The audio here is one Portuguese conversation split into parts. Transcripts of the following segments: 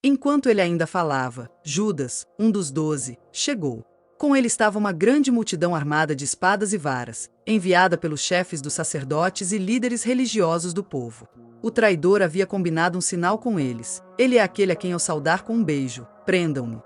Enquanto ele ainda falava, Judas, um dos 12, chegou. Com ele estava uma grande multidão armada de espadas e varas, enviada pelos chefes dos sacerdotes e líderes religiosos do povo. O traidor havia combinado um sinal com eles. Ele é aquele a quem eu saudar com um beijo. Prendam-no.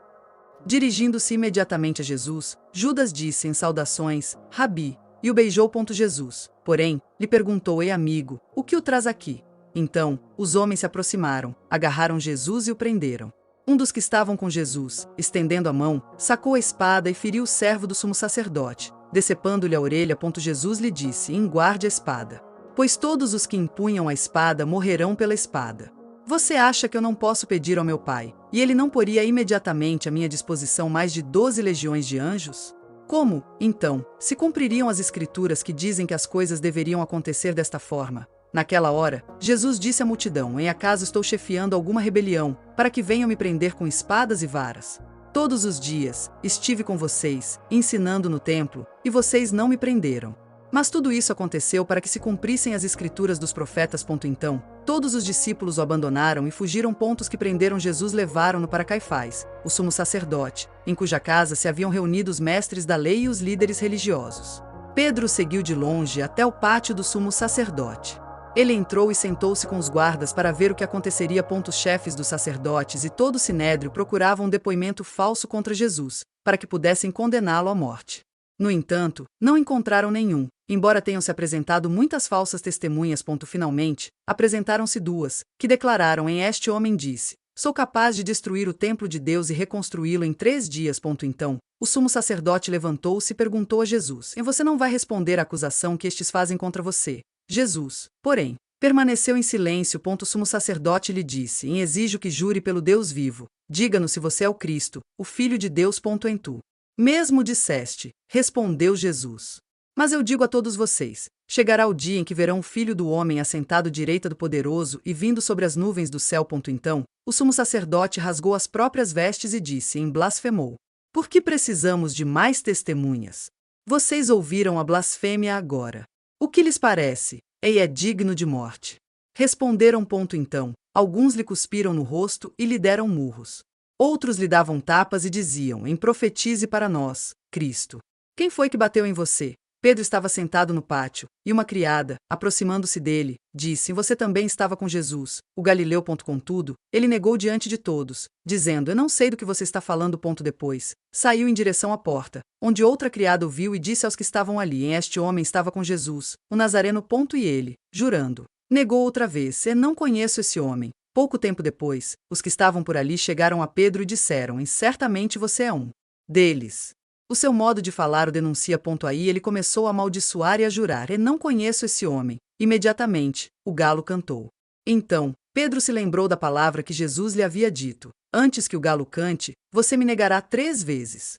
Dirigindo-se imediatamente a Jesus, Judas disse em saudações, Rabi, e o beijou. Jesus, porém, lhe perguntou, ei amigo, o que o traz aqui? Então, os homens se aproximaram, agarraram Jesus e o prenderam. Um dos que estavam com Jesus, estendendo a mão, sacou a espada e feriu o servo do sumo sacerdote, decepando-lhe a orelha. Jesus lhe disse, enguarde a espada, pois todos os que empunham a espada morrerão pela espada. Você acha que eu não posso pedir ao meu Pai, e ele não poria imediatamente à minha disposição mais de 12 legiões de anjos? Como, então, se cumpririam as escrituras que dizem que as coisas deveriam acontecer desta forma? Naquela hora, Jesus disse à multidão, em acaso estou chefiando alguma rebelião, para que venham me prender com espadas e varas? Todos os dias, estive com vocês, ensinando no templo, e vocês não me prenderam. Mas tudo isso aconteceu para que se cumprissem as escrituras dos profetas. Então, todos os discípulos o abandonaram e fugiram. Os que prenderam Jesus levaram-no para Caifás, o sumo sacerdote, em cuja casa se haviam reunido os mestres da lei e os líderes religiosos. Pedro seguiu de longe até o pátio do sumo sacerdote. Ele entrou e sentou-se com os guardas para ver o que aconteceria. Os chefes dos sacerdotes e todo o sinédrio procuravam um depoimento falso contra Jesus, para que pudessem condená-lo à morte. No entanto, não encontraram nenhum, embora tenham se apresentado muitas falsas testemunhas. Finalmente, apresentaram-se duas, que declararam este homem disse, sou capaz de destruir o templo de Deus e reconstruí-lo em 3 dias. Então, o sumo sacerdote levantou-se e perguntou a Jesus, e você não vai responder à acusação que estes fazem contra você? Jesus, porém, permaneceu em silêncio. O sumo sacerdote lhe disse, exijo que jure pelo Deus vivo, diga-nos se você é o Cristo, o Filho de Deus. Em tu mesmo disseste, respondeu Jesus. Mas eu digo a todos vocês, chegará o dia em que verão o Filho do Homem assentado à direita do Poderoso e vindo sobre as nuvens do céu. Então, o sumo sacerdote rasgou as próprias vestes e disse, blasfemou. Por que precisamos de mais testemunhas? Vocês ouviram a blasfêmia agora. O que lhes parece? É digno de morte. Responderam. Então, alguns lhe cuspiram no rosto e lhe deram murros. Outros lhe davam tapas e diziam, profetize para nós, Cristo. Quem foi que bateu em você? Pedro estava sentado no pátio, e uma criada, aproximando-se dele, disse, você também estava com Jesus, o Galileu. Contudo, ele negou diante de todos, dizendo, eu não sei do que você está falando. Depois, saiu em direção à porta, onde outra criada o viu e disse aos que estavam ali, este homem estava com Jesus, o Nazareno. E ele, jurando, negou outra vez, eu não conheço esse homem. Pouco tempo depois, os que estavam por ali chegaram a Pedro e disseram, certamente você é um deles. O seu modo de falar o denuncia. Aí ele começou a amaldiçoar e a jurar, eu não conheço esse homem. Imediatamente, o galo cantou. Então, Pedro se lembrou da palavra que Jesus lhe havia dito, antes que o galo cante, você me negará 3 vezes.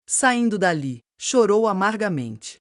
Saindo dali, chorou amargamente.